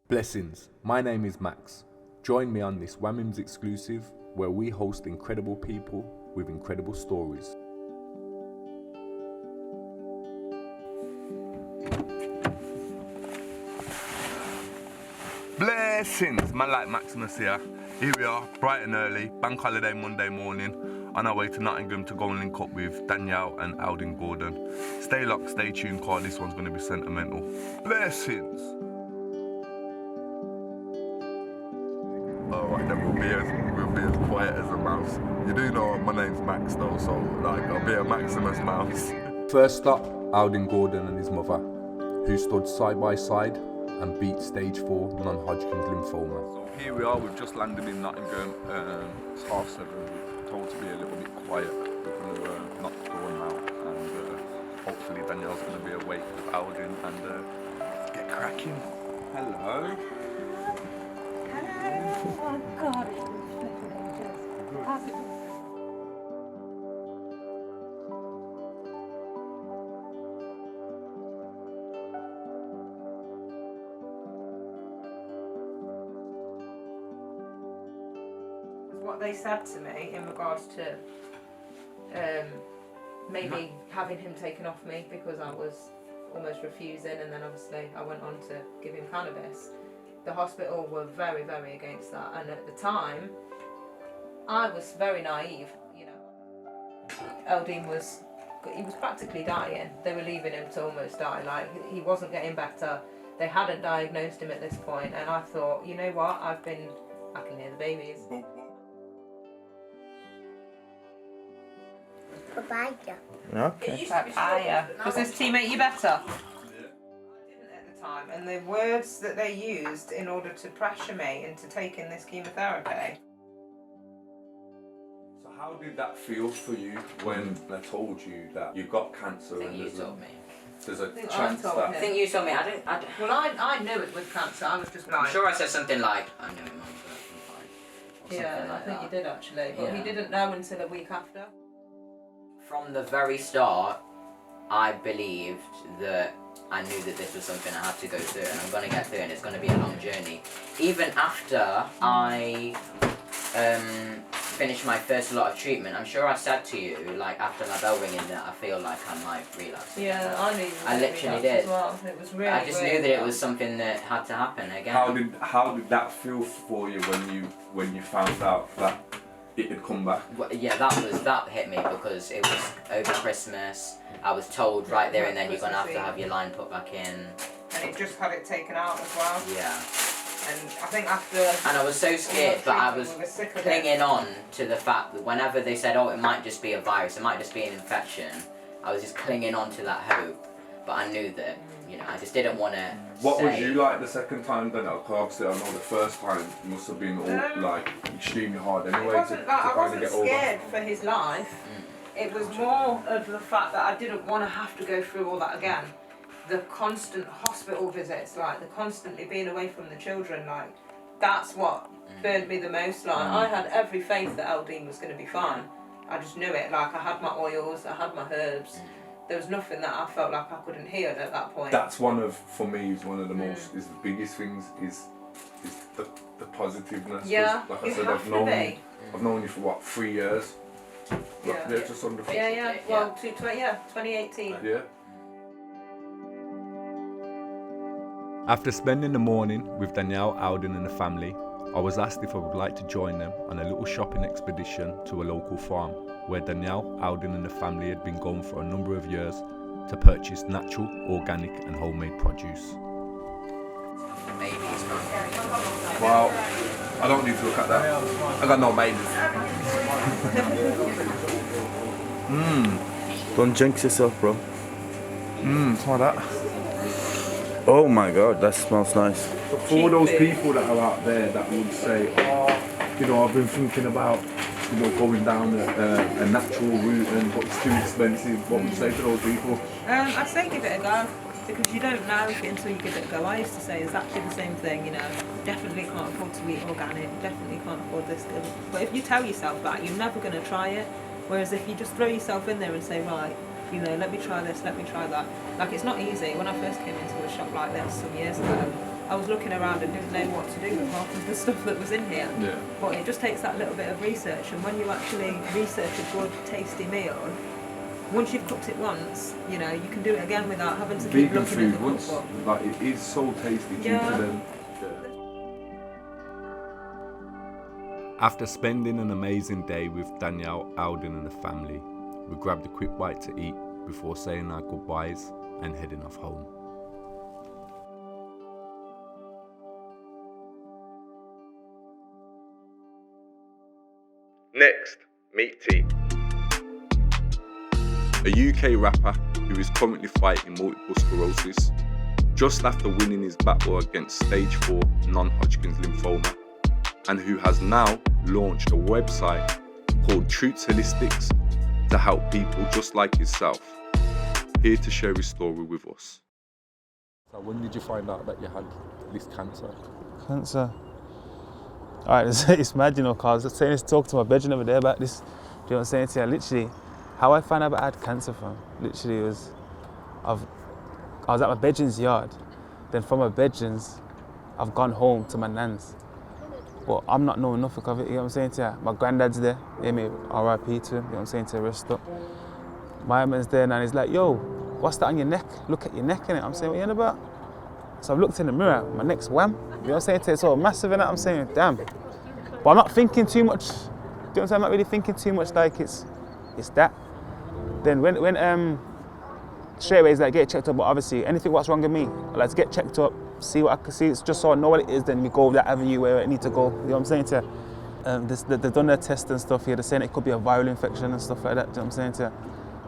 Blessings, my name is Max. Join me on this Whammim's exclusive where we host incredible people with incredible stories. Blessings, man like Maximus here. Here we are, bright and early, bank holiday Monday morning, on our way to Nottingham to go and link up with Danielle and Alden Gordon. Stay locked, stay tuned, cause this one's going to be sentimental. Blessings! Alright then, we'll be as quiet as a mouse. You do know my name's Max though, so like I'll be a Maximus mouse. First up, Alden Gordon and his mother, who stood side by side and beat stage 4 non-Hodgkin's lymphoma. So here we are, we've just landed in Nottingham. It's 7:30, we're told to be a little bit quiet. We're going to knock the door now, and hopefully Danielle's going to be awake with Alden and get cracking. Hello. Oh God. What they said to me in regards to maybe having him taken off me because I was almost refusing, and then obviously I went on to give him cannabis. The hospital were very, very against that, and at the time I was very naive, you know. Eldin was practically dying. They were leaving him to almost die, like he wasn't getting better. They hadn't diagnosed him at this point, and I thought, you know what, I can hear the babies. Papaya. Okay. Papaya. Does this tea make you better? Time, and the words that they used in order to pressure me into taking this chemotherapy. So how did that feel for you when they told you that you got cancer? I think you told me. There's a I think chance I told that... him. I think you told me. I don't. Well, I knew it was cancer. I was just like. I'm sure I said something like, "I know it, Mum, but I'm fine." Or Yeah, something like I think that. you did actually, but he Yeah. didn't know until a week after. From the very start, I believed that I knew that this was something I had to go through, and I'm going to get through, and it's going to be a long journey. Even after I finished my first lot of treatment, I'm sure I said to you, like after my bell ringing, that I feel like I might relapse. Yeah, I knew. I literally did. As well. It was really. I just knew that it was something that had to happen again. How did that feel for you when you found out that it had come back? Well, yeah, that hit me because it was over Christmas. I was told right there and then you're gonna have to have your line put back in. And it just had it taken out as well. Yeah. And I think after. And I was so scared, but I was clinging on to the fact that whenever they said, "Oh, it might just be a virus, it might just be an infection," I was just clinging on to that hope. But I knew that, you know, I just didn't want to. What was you like the second time then? Obviously, I know the first time must have been all like extremely hard anyway. It wasn't that I wasn't get scared over. for his life. It was more of the fact that I didn't want to have to go through all that again. The constant hospital visits, like the constantly being away from the children, like that's what burned me the most. Like I had every faith that Eldin was going to be fine. I just knew it. Like I had my oils, I had my herbs. There was nothing that I felt like I couldn't heal at that point. That's for me, is one of the most, is the biggest things, is the positiveness. Yeah, like I you said, have to be. I've known you for what, 3 years? Yeah. Just under 3 Yeah. Well, 2018. Yeah. After spending the morning with Danielle, Alden and the family, I was asked if I would like to join them on a little shopping expedition to a local farm where Danielle, Alden and the family had been going for a number of years to purchase natural, organic and homemade produce. Maybe it's not. Well, I don't need to look at that. I got no babies. Don't jinx yourself, bro. Smell that. Oh my God, that smells nice. But for all those people that are out there that would say, you know, I've been thinking about, you know, going down a natural route but it's too expensive, what would you say to those people? I'd say give it a go, because you don't know until you give it a go. I used to say exactly the same thing, you know, definitely can't afford to eat organic, definitely can't afford this. But if you tell yourself that, you're never going to try it. Whereas if you just throw yourself in there and say, right, you know, let me try this, let me try that. Like, it's not easy. When I first came into a shop like this some years ago, I was looking around and didn't know what to do with half of the stuff that was in here. Yeah. But it just takes that little bit of research, and when you actually research a good, tasty meal, once you've cooked it once, you know, you can do it again without having to keep Vegan looking at food, the once, cookbook. like, it is so tasty Yeah. cheaper than. After spending an amazing day with Danielle, Alden and the family, we grabbed a quick bite to eat before saying our goodbyes and heading off home. Next, meet T. A UK rapper who is currently fighting multiple sclerosis, just after winning his battle against stage 4 non-Hodgkin's lymphoma, and who has now launched a website called Truths Holistics to help people just like yourself. Here to share his story with us. So when did you find out that you had this cancer? Cancer. Alright, it's mad, you know, cause I was just saying this, talk to my bedroom over there about this. Do you know what I'm saying to you? Literally, how I found out I had cancer from, literally was, I was at my bedroom's yard. Then from my bedrooms, I've gone home to my nan's. But I'm not knowing nothing of it, you know what I'm saying to you? My granddad's there, hear me, RIP to him, you know what I'm saying to you, rest up. My man's there and he's like, yo, what's that on your neck? Look at your neck, innit? I'm saying, what are you on about? So I've looked in the mirror, my neck's wham. You know what I'm saying to you? It's all massive, innit? I'm saying, damn. But I'm not thinking too much, do you know what I'm saying? I'm not really thinking too much like it's that. Then when straight away he's like, get checked up, but obviously anything what's wrong with me, I like to get checked up, see what I can see, it's just so I know what it is, then we go that avenue where I need to go, you know what I'm saying to you? They've done their tests and stuff here, they're saying it could be a viral infection and stuff like that, you know what I'm saying to you?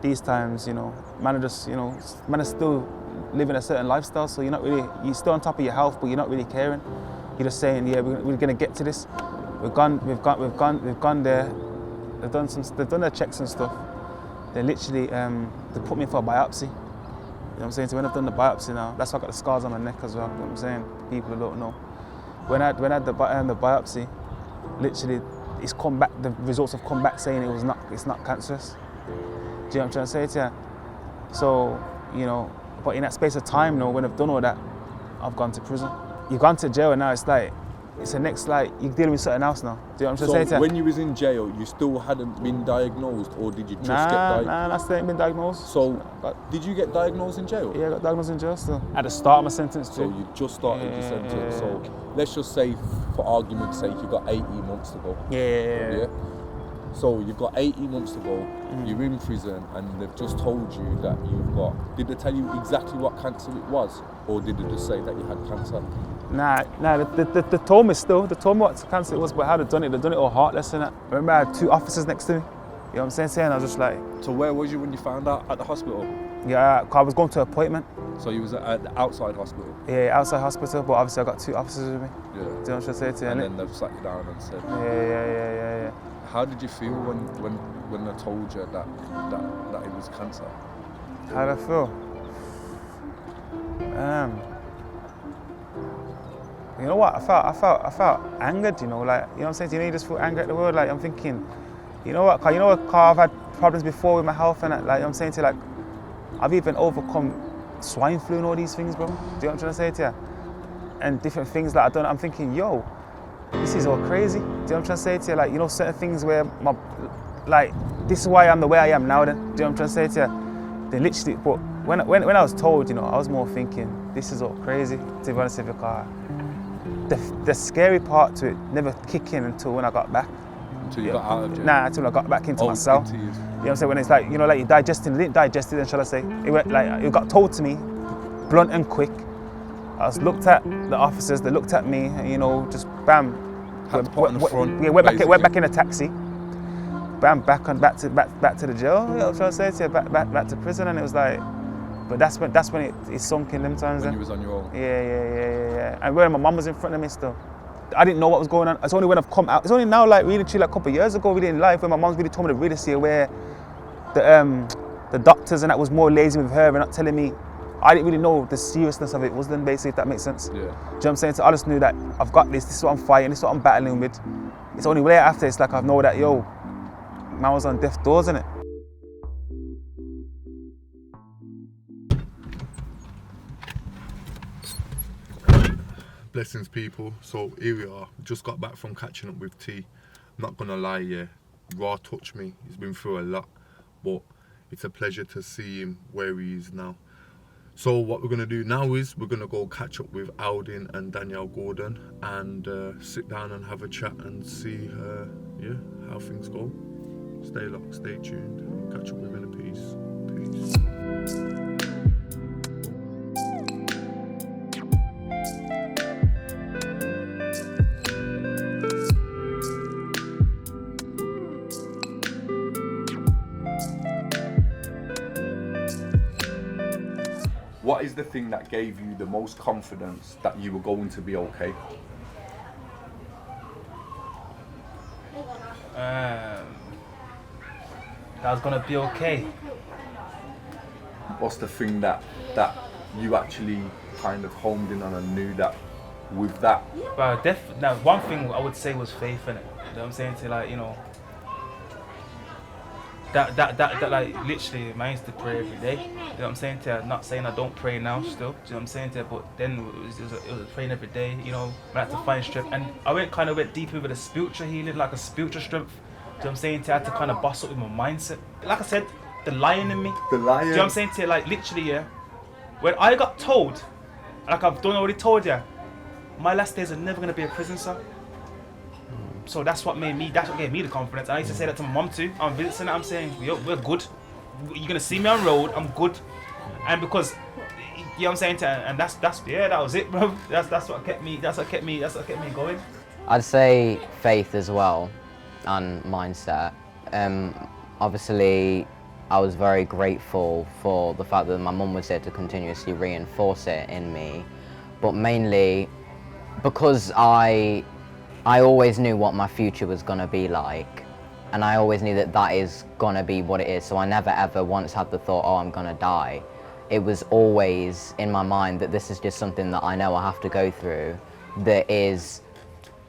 These times, you know, man are just, you know, man are still living a certain lifestyle, so you're still on top of your health, but you're not really caring. You're just saying, yeah, we're gonna get to this. We've gone there, they've done their checks and stuff. They literally, they put me for a biopsy. You know what I'm saying? So when I've done the biopsy now, that's why I got the scars on my neck as well, you know what I'm saying? People who don't know. When I had the biopsy, literally, it's come back, the results have come back saying it's not cancerous. Do you know what I'm trying to say to you? So, you know, but in that space of time, you know, when I've done all that, I've gone to prison. You've gone to jail and now it's the next, like, you're dealing with something else now. Do you know what I'm trying to say to you? When you was in jail, you still hadn't been diagnosed, or did you just get diagnosed? Nah, I still ain't been diagnosed. So, did you get diagnosed in jail? Yeah, I got diagnosed in jail still. At the start of my sentence too. So you just started your sentence. So let's just say, for argument's sake, you've got 18 months to go. Yeah. So you've got 18 months to go, you're in prison, and they've just told you that you've got... Did they tell you exactly what cancer it was? Or did they just say that you had cancer? Nah, they told me what cancer it was, but how they've done it all heartless, innit? I remember I had 2 officers next to me, you know what I'm saying? I was just like... So where was you when you found out? At the hospital? Yeah, I was going to an appointment. So you was at the outside hospital? Yeah, outside hospital, but obviously I got 2 officers with me. Yeah. Do you know what I'm trying to say to you? And then they've sat you down and said... Yeah. How did you feel when they told you that it was cancer? How did I feel? You know what? I felt angered. You know, like, you know what I'm saying. You know, you just feel angry at the world. Like, I'm thinking, you know what? I've had problems before with my health, and like, you know what I'm saying to you, like, I've even overcome swine flu and all these things, bro. Do you know what I'm trying to say to you? And different things that I done. I'm thinking, yo, this is all crazy. Do you know what I'm trying to say to you? Like, you know, certain things where this is why I'm the way I am now. Then, do you know what I'm trying to say to you? They literally, but when I was told, you know, I was more thinking, this is all crazy. To be honest with you, the scary part to it never kicked in until when I got back. Until you got out of jail? Nah, until I got back into my cell. You know what I'm saying? When it's like, you know, like you digesting, I didn't digest it then, shall I say? It got told to me, blunt and quick. I was looked at the officers, they looked at me, and, you know, just bam. Had to put on the front. Yeah, went back in a taxi. Bam, back to the jail. You know what I'm trying to say to you? Back to prison, and it was like, but that's when it sunk in them times. When you was on your own. Yeah. And when my mum was in front of me still, I didn't know what was going on. It's only when I've come out. It's only now, like really, like a couple of years ago, really in life, when my mum's really told me to really see where the doctors and that was more lazy with her and not telling me. I didn't really know the seriousness of it was then, basically, if that makes sense. Yeah. Do you know what I'm saying? So I just knew that I've got this is what I'm fighting, this is what I'm battling with. It's only later after it's like I know that, yo, man was on death's doors, innit? Blessings, people. So here we are. Just got back from catching up with T. Not gonna lie, yeah, Raw touched me. He's been through a lot, but it's a pleasure to see him where he is now. So what we're gonna do now is we're gonna go catch up with Aldin and Danielle Gordon and sit down and have a chat and see, how things go. Stay locked, stay tuned. Catch up with in a piece. Peace. What is the thing that gave you the most confidence that you were going to be okay? That I was gonna be okay. What's the thing that you actually kind of homed in on and knew that with that? But now one thing I would say was faith in it. You know what I'm saying? To like, you know, that like literally I used to pray every day. You know what I'm saying? To not saying I don't pray now still. Do you know what I'm saying? To but then it was praying every day. You know, I had to find strength, and I went deeper with the spiritual healing, like a spiritual strength. Do you know what I'm saying? To I had to kind of bust up with my mindset. Like I said, the lion in me. The lion. Do you know what I'm saying? To like literally, yeah. When I got told, like I've done already told you, my last days are never gonna be a prison cell. So that's what gave me the confidence. I used to say that to my mom too. I'm visiting, I'm saying, yo, we're good. You're gonna see me on road, I'm good. And because, you know what I'm saying, and that's that was it, bro. That's what kept me going. I'd say faith as well, and mindset. Obviously, I was very grateful for the fact that my mum was there to continuously reinforce it in me, but mainly because I always knew what my future was going to be like, and I always knew that is going to be what it is, so I never ever once had the thought, oh, I'm going to die. It was always in my mind that this is just something that I know I have to go through that is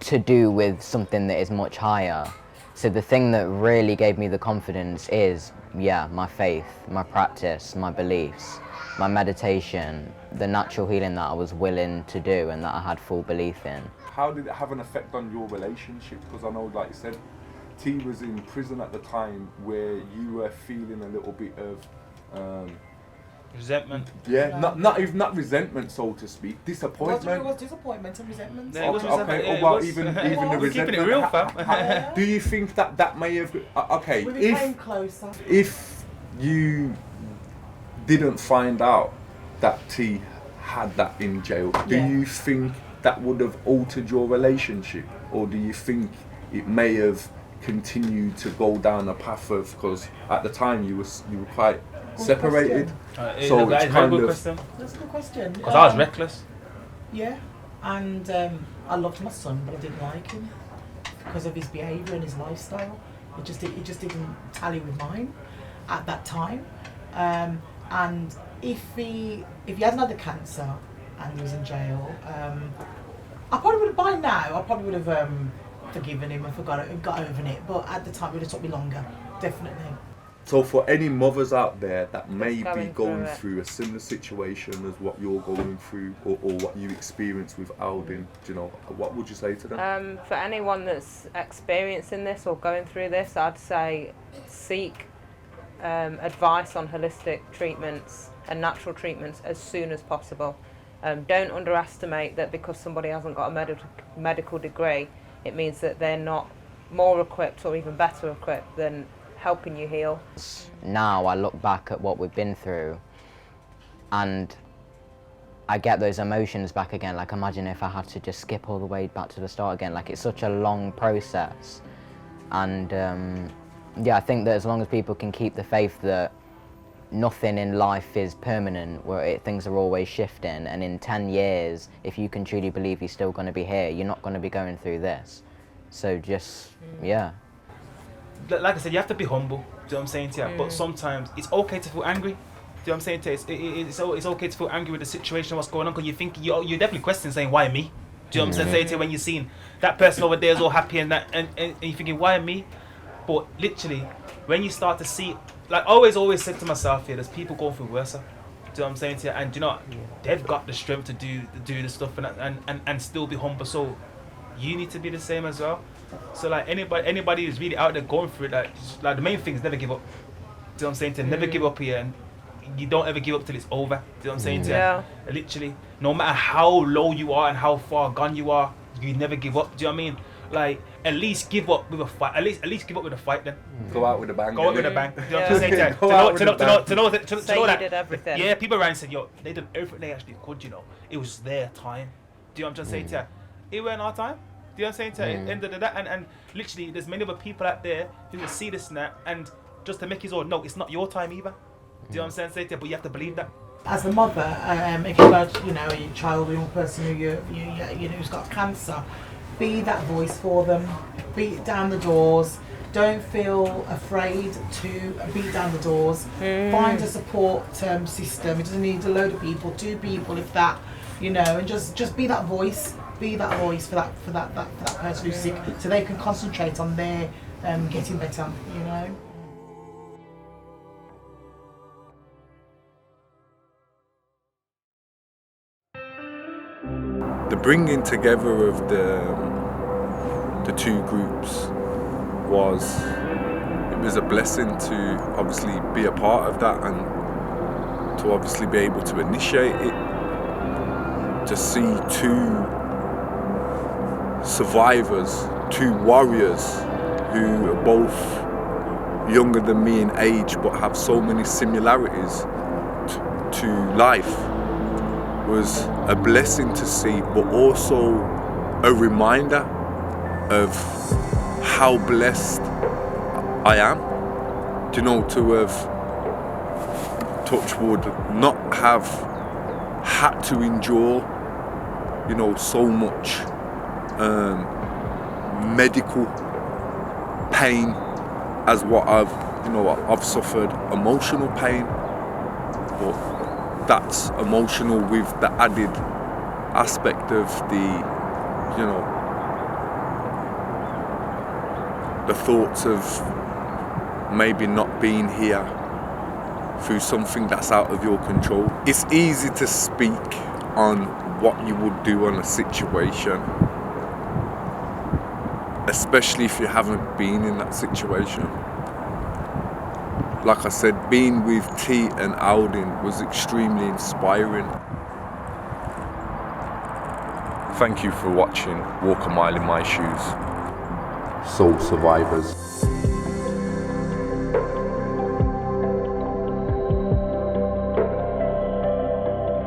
to do with something that is much higher. So the thing that really gave me the confidence is, my faith, my practice, my beliefs, my meditation, the natural healing that I was willing to do and that I had full belief in. How did it have an effect on your relationship? Because I know, like you said, T was in prison at the time where you were feeling a little bit of Resentment. Yeah, not resentment, so to speak. Disappointment. It was disappointment and resentment. Yeah, it was resentment. Okay. Yeah, Well, it was. even the We're resentment. keeping it real, fam. Do you think that may have? Okay. We became closer. If you didn't find out that T had that in jail, do you think that would have altered your relationship, or do you think it may have continued to go down a path of, because at the time you were quite separated, so it's kind of. Question. That's a good question. Because I was reckless. Yeah, and I loved my son, but I didn't like him because of his behaviour and his lifestyle. It just didn't tally with mine at that time. And if he hadn't had the cancer and he was in jail, I probably would have, by now, forgiven him and got over it. But at the time, it would have took me longer, definitely. So for any mothers out there that may be going through through a similar situation as what you're going through, or what you experienced with Aldin, do you know, what would you say to them? For anyone that's experiencing this or going through this, I'd say seek advice on holistic treatments and natural treatments as soon as possible. Don't underestimate that because somebody hasn't got a medical degree, it means that they're not more equipped or even better equipped than helping you heal. Now I look back at what we've been through and I get those emotions back again. Like, imagine if I had to just skip all the way back to the start again. Like, it's such a long process. And I think that as long as people can keep the faith that nothing in life is permanent, where things are always shifting, and in 10 years, if you can truly believe you're still going to be here, you're not going to be going through this. So just, Like I said, you have to be humble. Do you know what I'm saying to you? But sometimes it's okay to feel angry. Do you know what I'm saying to you? It's okay to feel angry with the situation, what's going on, because you think you're definitely questioning, saying, why me? Do you know what I'm saying to you? When you're seeing that person over there is all happy and you're thinking, why me? But literally, when you start to see, like I always said to myself, there's people going through worse. Do you know Do you know what I'm saying to you? And you know, they've got the strength to do the stuff and still be humble. So you need to be the same as well. So like anybody who's really out there going through it, like the main thing is never give up. Do you know what I'm saying to you? Never give up here, and you don't ever give up till it's over. Do you know what I'm saying to you? Yeah. Literally, no matter how low you are and how far gone you are, you never give up. Do you know what I mean? Like, at least give up with a fight. At least give up with a fight then. Go out with a bang. Go out with a bang. You know what Yeah. I'm saying? To know Say you that. did everything. Yeah, people around said, yo, they did everything they actually could, you know. It was their time. Do you know what I'm trying to say to you? It weren't our time. Do you know what I'm saying to you? End of the day, and literally, there's many other people out there who will see this now, and just to make it all, no, it's not your time either. Do you know what I'm saying? Say to you, but you have to believe that. As a mother, if you've got, you know, a child or young person who you know who's got cancer, be that voice for them. Beat down the doors. Don't feel afraid to beat down the doors. Find a support system. It doesn't need a load of people, 2 people, if that, you know, and just be that voice. Be that voice for that person who's sick, so they can concentrate on their getting better. You know. The bringing together of the 2 groups was a blessing to obviously be a part of that and to obviously be able to initiate it. To see 2 survivors, 2 warriors who are both younger than me in age but have so many similarities to life was a blessing to see, but also a reminder of how blessed I am. You know, to have, touch wood, not have had to endure, you know, so much medical pain as what I've suffered emotional pain, but that's emotional with the added aspect of the thoughts of maybe not being here through something that's out of your control. It's easy to speak on what you would do on a situation, especially if you haven't been in that situation. Like I said, being with T and Alden was extremely inspiring. Thank you for watching Walk a Mile in My Shoes. Soul Survivors.